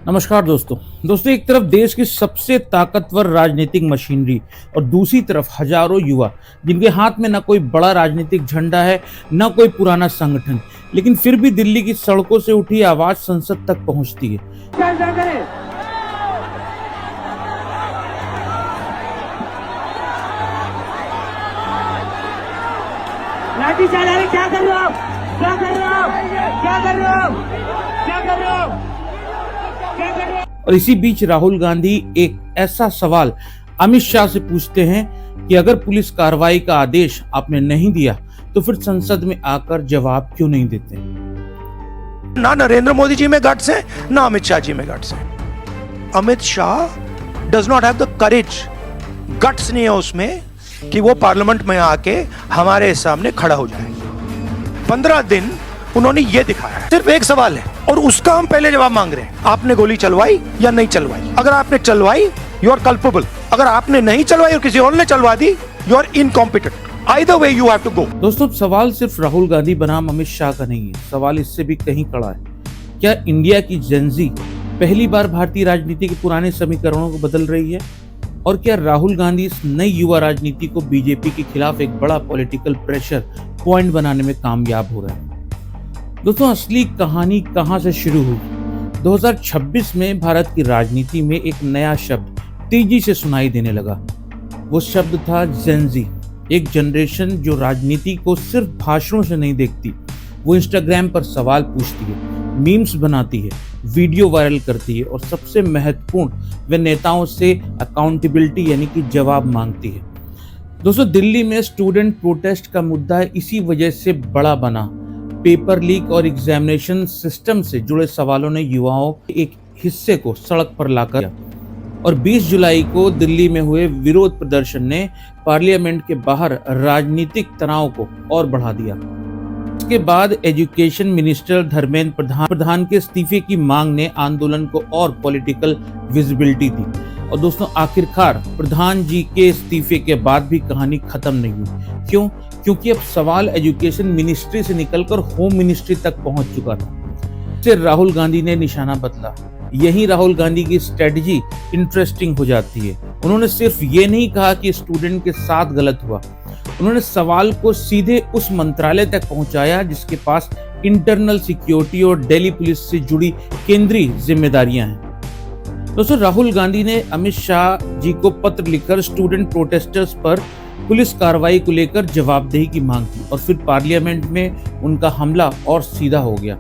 नमस्कार दोस्तों एक तरफ देश की सबसे ताकतवर राजनीतिक मशीनरी और दूसरी तरफ हजारों युवा जिनके हाथ में न कोई बड़ा राजनीतिक झंडा है न कोई पुराना संगठन, लेकिन फिर भी दिल्ली की सड़कों से उठी आवाज संसद तक पहुंचती है। लाठी चला रहे, क्या कर रहे हो? क्या कर रहे हो? क्या कर रहे हो? क्या कर रहे हो? क्या कर रहे हो? और इसी बीच राहुल गांधी एक ऐसा सवाल अमित शाह से पूछते हैं कि अगर पुलिस कार्रवाई का आदेश आपने नहीं दिया तो फिर संसद में आकर जवाब क्यों नहीं देते? ना नरेंद्र मोदी जी में गट्स है, ना अमित शाह जी में गट्स है। Amit Shah does not have the courage, guts नहीं है उसमें कि वो पार्लियामेंट में आके हमारे सामने खड़ा हो जाए। 15 दिन उन्होंने ये दिखाया है। सिर्फ एक सवाल है और उसका हम पहले जवाब मांग रहे हैं, आपने गोली चलवाई या नहीं चलवाई? अगर आपने चलवाई, यू आर कल्पेबल। अगर आपने नहीं चलवाई और किसी और ने चलवा दी, you are incompetent. Either way you have to go. दोस्तों, सवाल सिर्फ राहुल गांधी बनाम अमित शाह का नहीं है, सवाल इससे भी कहीं कड़ा है। क्या इंडिया की जेनजी पहली बार भारतीय राजनीति के पुराने समीकरणों को बदल रही है? और क्या राहुल गांधी इस नई युवा राजनीति को बीजेपी के खिलाफ एक बड़ा पॉलिटिकल प्रेशर पॉइंट बनाने में कामयाब हो रहा है? दोस्तों, असली कहानी कहां से शुरू हुई? 2026 में भारत की राजनीति में एक नया शब्द तेजी से सुनाई देने लगा। वो शब्द था जेनजी। एक जनरेशन जो राजनीति को सिर्फ भाषणों से नहीं देखती, वो इंस्टाग्राम पर सवाल पूछती है, मीम्स बनाती है, वीडियो वायरल करती है और सबसे महत्वपूर्ण, वे नेताओं से अकाउंटेबिलिटी यानी कि जवाब मांगती है। दोस्तों, दिल्ली में स्टूडेंट प्रोटेस्ट का मुद्दा इसी वजह से बड़ा बना। पेपर लीक और एग्जामिनेशन सिस्टम से जुड़े सवालों ने युवाओं के एक हिस्से को सड़क पर लाकर, और 20 जुलाई को दिल्ली में हुए विरोध प्रदर्शन ने पार्लियामेंट के बाहर राजनीतिक तनाव को और बढ़ा दिया। इसके बाद एजुकेशन मिनिस्टर धर्मेंद्र प्रधान के इस्तीफे की मांग ने आंदोलन को और पॉलिटिकल विजिबिलिटी दी। और दोस्तों, आखिरकार प्रधान जी के इस्तीफे के बाद भी कहानी खत्म नहीं हुई। क्यों? क्योंकि अब सवाल एजुकेशन मिनिस्ट्री से निकलकर होम मिनिस्ट्री तक पहुंच चुका था। फिर राहुल गांधी ने निशाना बदला। यही राहुल गांधी की स्ट्रेटजी इंटरेस्टिंग हो जाती है। उन्होंने सिर्फ ये नहीं कहा कि स्टूडेंट के साथ गलत हुआ, उन्होंने सवाल को सीधे उस मंत्रालय तक पहुंचाया जिसके पास इंटरनल सिक्योरिटी और दिल्ली पुलिस से जुड़ी केंद्रीय जिम्मेदारियां हैं। दोस्तों, राहुल गांधी ने अमित शाह जी को पत्र लिखकर स्टूडेंट प्रोटेस्टर्स पर पुलिस कार्रवाई को लेकर जवाबदेही की मांग की और फिर पार्लियामेंट में उनका हमला और सीधा हो गया।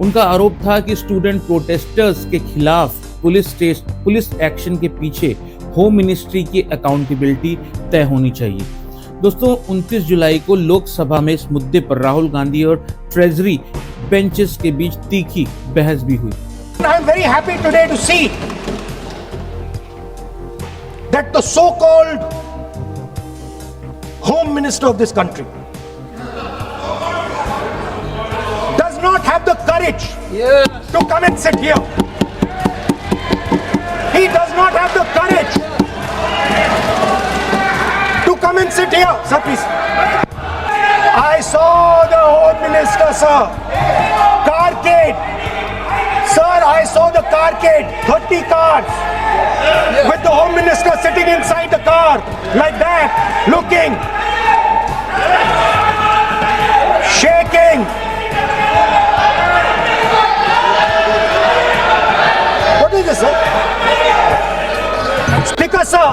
उनका आरोप था कि स्टूडेंट प्रोटेस्टर्स के खिलाफ पुलिस एक्शन के पीछे होम मिनिस्ट्री की अकाउंटेबिलिटी तय होनी चाहिए। दोस्तों, 29 जुलाई को लोकसभा में इस मुद्दे पर राहुल गांधी और ट्रेजरी बेंचेस के बीच तीखी बहस भी हुई। I am very happy today to see that the so-called Home Minister of this country does not have the courage to come and sit here. He does not have the courage to come and sit here. Sir, please. I saw the Home Minister, sir. Carcade. Sir, I saw the carcade. 30 cars. With the Home Minister sitting inside the car. Like that. Looking. Shaking. What is this, sir? Speaker, sir.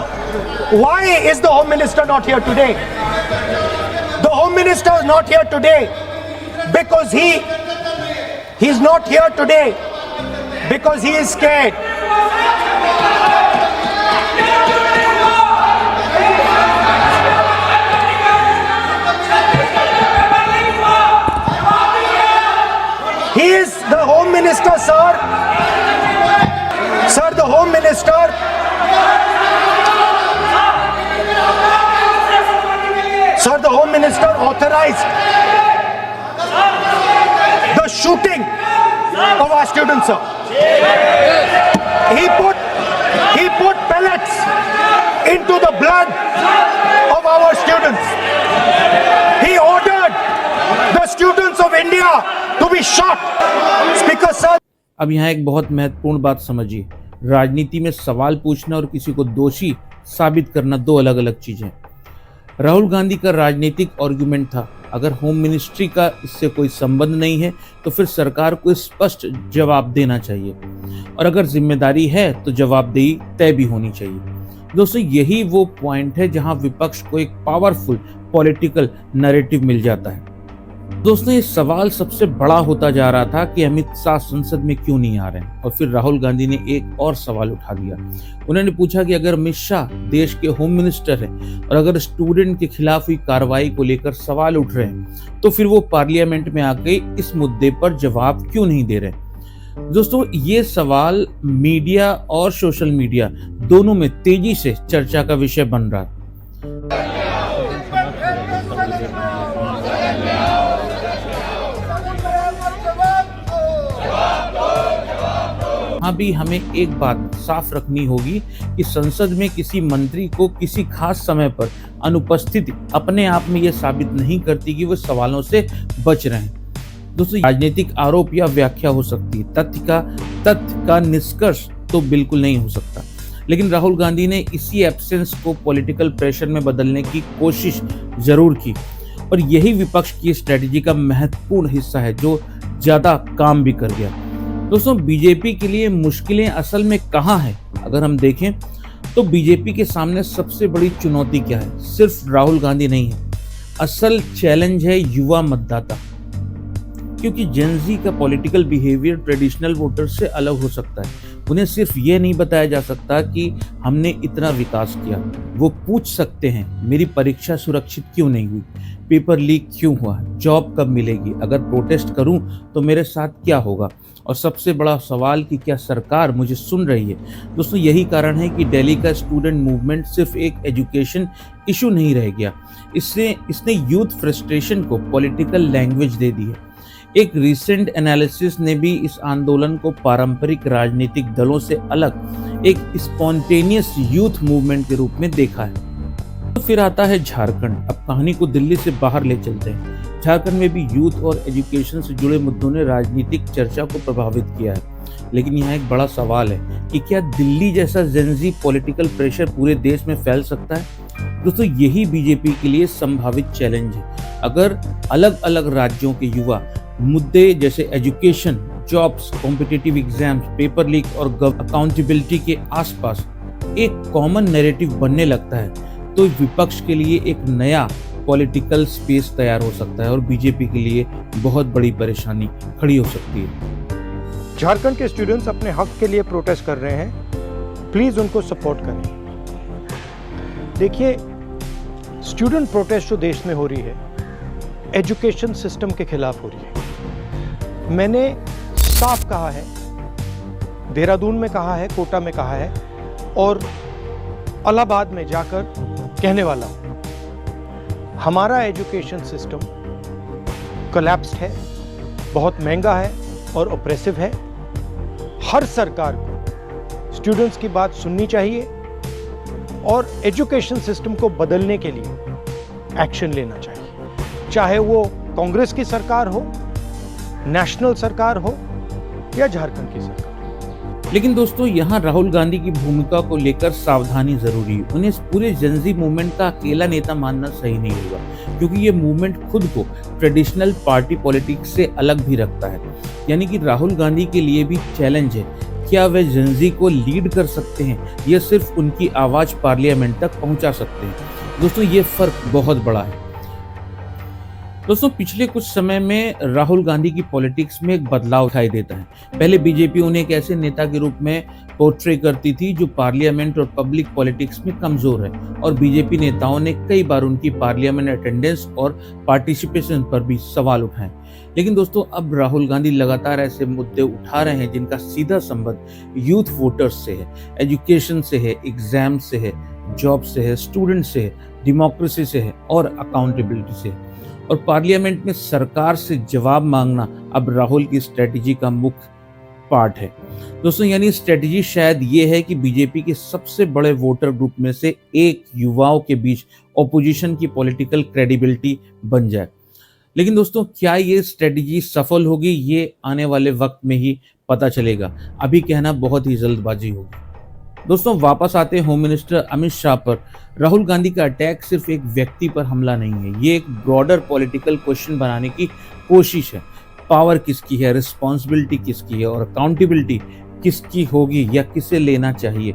Why is the Home Minister not here today? The Home Minister is not here today because he's not here today because he is scared. He is the Home Minister, sir. Sir, the Home Minister. Sir, the Home Minister authorized the shooting of our students, sir. He put pellets into the blood of our students. He ordered the students of India to be shot. Speaker, sir. अब यहाँ एक बहुत महत्वपूर्ण बात समझिए, राजनीति में सवाल पूछना और किसी को दोषी साबित करना दो अलग अलग चीजें हैं। राहुल गांधी का राजनीतिक आर्गुमेंट था, अगर होम मिनिस्ट्री का इससे कोई संबंध नहीं है तो फिर सरकार को स्पष्ट जवाब देना चाहिए, और अगर जिम्मेदारी है तो जवाबदेही तय भी होनी चाहिए। दोस्तों, यही वो पॉइंट है जहां विपक्ष को एक पावरफुल पॉलिटिकल नैरेटिव मिल जाता है। दोस्तों, ये सवाल सबसे बड़ा होता जा रहा था कि अमित शाह संसद में क्यों नहीं आ रहे हैं, और फिर राहुल गांधी ने एक और सवाल उठा दिया। उन्होंने पूछा कि अगर अमित शाह देश के होम मिनिस्टर हैं और अगर स्टूडेंट के खिलाफ हुई कार्रवाई को लेकर सवाल उठ रहे हैं तो फिर वो पार्लियामेंट में आके इस मुद्दे पर जवाब क्यों नहीं दे रहे। दोस्तों, ये सवाल मीडिया और सोशल मीडिया दोनों में तेजी से चर्चा का विषय बन रहा है। भी हमें एक बात साफ रखनी होगी कि संसद में किसी मंत्री को किसी खास समय पर अनुपस्थिति अपने आप में यह साबित नहीं करती कि वो सवालों से बच रहे हैं। दोस्तों, राजनीतिक आरोप या व्याख्या हो सकती है, तथ्य का निष्कर्ष तो बिल्कुल नहीं हो सकता। लेकिन राहुल गांधी ने इसी एब्सेंस को पॉलिटिकल प्रेशर में बदलने की कोशिश जरूर की, और यही विपक्ष की स्ट्रेटेजी का महत्वपूर्ण हिस्सा है जो ज्यादा काम भी कर गया। दोस्तों, बीजेपी के लिए मुश्किलें असल में कहाँ हैं? अगर हम देखें तो बीजेपी के सामने सबसे बड़ी चुनौती क्या है? सिर्फ राहुल गांधी नहीं है, असल चैलेंज है युवा मतदाता। क्योंकि जेन ज़ी का पॉलिटिकल बिहेवियर ट्रेडिशनल वोटर से अलग हो सकता है। उन्हें सिर्फ ये नहीं बताया जा सकता कि हमने इतना विकास किया, वो पूछ सकते हैं मेरी परीक्षा सुरक्षित क्यों नहीं हुई, पेपर लीक क्यों हुआ, जॉब कब मिलेगी, अगर प्रोटेस्ट करूं तो मेरे साथ क्या होगा, और सबसे बड़ा सवाल कि क्या सरकार मुझे सुन रही है। दोस्तों, यही कारण है कि दिल्ली का स्टूडेंट मूवमेंट सिर्फ एक एजुकेशन इशू नहीं रह गया, इसने यूथ फ्रस्ट्रेशन को पॉलिटिकल लैंग्वेज दे दी है। एक रिसेंट एनालिसिस ने भी इस आंदोलन को पारंपरिक राजनीतिक दलों से अलग एक स्पॉन्टेनियस यूथ मूवमेंट के रूप में देखा है। तो फिर आता है झारखंड। अब कहानी को दिल्ली से बाहर ले चलते हैं। झारखंड में भी यूथ और एजुकेशन से जुड़े मुद्दों ने राजनीतिक चर्चा को प्रभावित किया है। लेकिन यहाँ एक बड़ा सवाल है कि क्या दिल्ली जैसा जेन ज़ी पॉलिटिकल प्रेशर पूरे देश में फैल सकता है? दोस्तों, यही बीजेपी के लिए संभावित चैलेंज है। अगर अलग अलग राज्यों के युवा मुद्दे जैसे education, jobs, competitive exams, paper leak और अकाउंटेबिलिटी के आसपास एक कॉमन नैरेटिव बनने लगता है तो विपक्ष के लिए एक नया पॉलिटिकल स्पेस तैयार हो सकता है और बीजेपी के लिए बहुत बड़ी परेशानी खड़ी हो सकती है। झारखंड के स्टूडेंट्स अपने हक के लिए प्रोटेस्ट कर रहे हैं, प्लीज उनको सपोर्ट करें। देखिए, स्टूडेंट प्रोटेस्ट जो देश में हो रही है एजुकेशन सिस्टम के खिलाफ हो रही है। मैंने साफ कहा है, देहरादून में कहा है, कोटा में कहा है और इलाहाबाद में जाकर कहने वाला हूं, हमारा एजुकेशन सिस्टम कोलैप्स्ड है, बहुत महंगा है और ऑप्रेसिव है। हर सरकार को स्टूडेंट्स की बात सुननी चाहिए और एजुकेशन सिस्टम को बदलने के लिए एक्शन लेना चाहिए, चाहे वो कांग्रेस की सरकार हो, नेशनल सरकार हो या झारखंड की सरकार। लेकिन दोस्तों, यहाँ राहुल गांधी की भूमिका को लेकर सावधानी जरूरी है। उन्हें इस पूरे जेन ज़ी मूवमेंट का अकेला नेता मानना सही नहीं होगा, क्योंकि ये मूवमेंट खुद को ट्रेडिशनल पार्टी पॉलिटिक्स से अलग भी रखता है। यानी कि राहुल गांधी के लिए भी चैलेंज है, क्या वे जेन ज़ी को लीड कर सकते हैं या सिर्फ उनकी आवाज पार्लियामेंट तक पहुंचा सकते हैं। दोस्तों, ये फर्क बहुत बड़ा है। दोस्तों, पिछले कुछ समय में राहुल गांधी की पॉलिटिक्स में एक बदलाव दिखाई देता है। पहले बीजेपी उन्हें एक ऐसे नेता के रूप में पोर्ट्रे करती थी जो पार्लियामेंट और पब्लिक पॉलिटिक्स में कमजोर है, और बीजेपी नेताओं ने कई बार उनकी पार्लियामेंट अटेंडेंस और पार्टिसिपेशन पर भी सवाल उठाए। लेकिन दोस्तों, अब राहुल गांधी लगातार ऐसे मुद्दे उठा रहे हैं जिनका सीधा संबंध यूथ वोटर्स से है, एजुकेशन से है, एग्जाम से है, जॉब से है, स्टूडेंट से है, डेमोक्रेसी से है और अकाउंटेबिलिटी से है। और पार्लियामेंट में सरकार से जवाब मांगना अब राहुल की स्ट्रेटेजी का मुख्य पार्ट है। दोस्तों, यानी स्ट्रेटेजी शायद ये है कि बीजेपी के सबसे बड़े वोटर ग्रुप में से एक युवाओं के बीच ऑपोजिशन की पॉलिटिकल क्रेडिबिलिटी बन जाए। लेकिन दोस्तों क्या ये स्ट्रेटजी सफल होगी, ये आने वाले वक्त में ही पता चलेगा। अभी कहना बहुत ही जल्दबाजी होगी। दोस्तों वापस आते हैं होम मिनिस्टर अमित शाह पर। राहुल गांधी का अटैक सिर्फ एक व्यक्ति पर हमला नहीं है, ये एक ब्रॉडर पॉलिटिकल क्वेश्चन बनाने की कोशिश है। पावर किसकी है, रिस्पॉन्सिबिलिटी किसकी है और अकाउंटेबिलिटी किसकी होगी या किसे लेना चाहिए।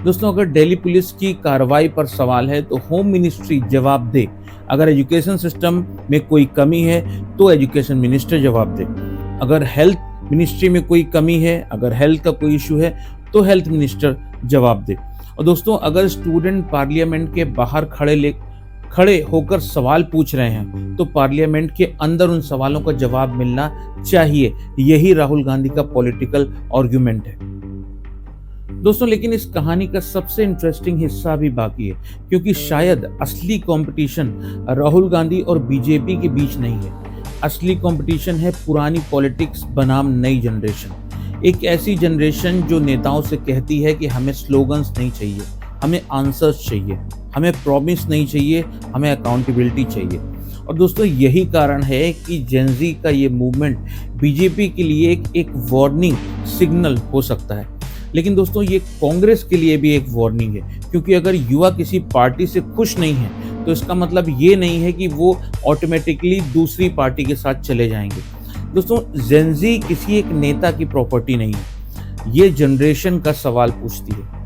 दोस्तों अगर दिल्ली पुलिस की कार्रवाई पर सवाल है तो होम मिनिस्ट्री जवाब दे। अगर एजुकेशन सिस्टम में कोई कमी है तो एजुकेशन मिनिस्टर जवाब दे। अगर हेल्थ मिनिस्ट्री में कोई कमी है, अगर हेल्थ का कोई इशू है तो हेल्थ मिनिस्टर जवाब दे। और दोस्तों अगर स्टूडेंट पार्लियामेंट के बाहर खड़े होकर सवाल पूछ रहे हैं तो पार्लियामेंट के अंदर उन सवालों का जवाब मिलना चाहिए। यही राहुल गांधी का पॉलिटिकल आर्गुमेंट है दोस्तों। लेकिन इस कहानी का सबसे इंटरेस्टिंग हिस्सा भी बाकी है, क्योंकि शायद असली कंपटीशन राहुल गांधी और बीजेपी के बीच नहीं है। असली कंपटीशन है पुरानी पॉलिटिक्स बनाम नई जनरेशन। एक ऐसी जनरेशन जो नेताओं से कहती है कि हमें स्लोगन्स नहीं चाहिए, हमें आंसर्स चाहिए, हमें प्रॉमिस नहीं चाहिए, हमें अकाउंटेबिलिटी चाहिए। और दोस्तों यही कारण है कि जेनजी का ये मूवमेंट बीजेपी के लिए एक वार्निंग सिग्नल हो सकता है। लेकिन दोस्तों ये कांग्रेस के लिए भी एक वार्निंग है, क्योंकि अगर युवा किसी पार्टी से खुश नहीं है तो इसका मतलब ये नहीं है कि वो ऑटोमेटिकली दूसरी पार्टी के साथ चले जाएंगे। दोस्तों जेनजी किसी एक नेता की प्रॉपर्टी नहीं है, ये जनरेशन का सवाल पूछती है।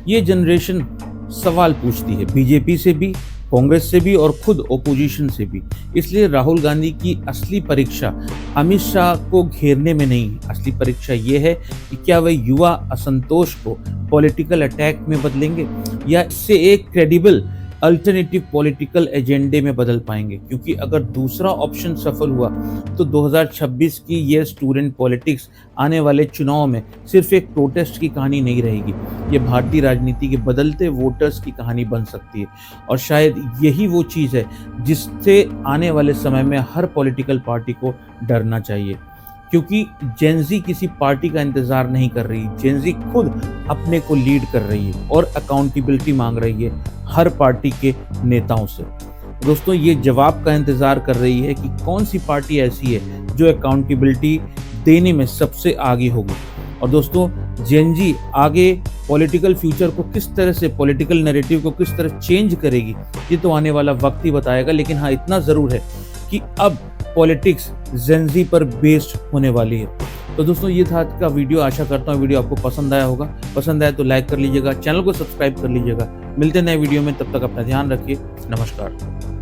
ये जनरेशन सवाल पूछती है बीजेपी से भी, कांग्रेस से भी और खुद ओपोजिशन से भी। इसलिए राहुल गांधी की असली परीक्षा अमित शाह को घेरने में नहीं है। असली परीक्षा ये है कि क्या वे युवा असंतोष को पॉलिटिकल अटैक में बदलेंगे या इससे एक क्रेडिबल अल्टरनेटिव पॉलिटिकल एजेंडे में बदल पाएंगे। क्योंकि अगर दूसरा ऑप्शन सफल हुआ तो 2026 की ये स्टूडेंट पॉलिटिक्स आने वाले चुनाव में सिर्फ एक प्रोटेस्ट की कहानी नहीं रहेगी, ये भारतीय राजनीति के बदलते वोटर्स की कहानी बन सकती है। और शायद यही वो चीज़ है जिससे आने वाले समय में हर पॉलिटिकल पार्टी को डरना चाहिए, क्योंकि जेनजी किसी पार्टी का इंतजार नहीं कर रही। जेनजी खुद अपने को लीड कर रही है और अकाउंटेबिलिटी मांग रही है हर पार्टी के नेताओं से। दोस्तों ये जवाब का इंतजार कर रही है कि कौन सी पार्टी ऐसी है जो अकाउंटेबिलिटी देने में सबसे आगे होगी। और दोस्तों जेनजी आगे पॉलिटिकल फ्यूचर को किस तरह से, पॉलिटिकल नैरेटिव को किस तरह चेंज करेगी, ये तो आने वाला वक्त ही बताएगा। लेकिन हाँ इतना ज़रूर है कि अब पॉलिटिक्स जेनजी पर बेस्ड होने वाली है। तो दोस्तों ये था आज का वीडियो। आशा करता हूँ वीडियो आपको पसंद आया होगा। पसंद आया तो लाइक कर लीजिएगा, चैनल को सब्सक्राइब कर लीजिएगा। मिलते हैं नए वीडियो में, तब तक अपना ध्यान रखिए। नमस्कार।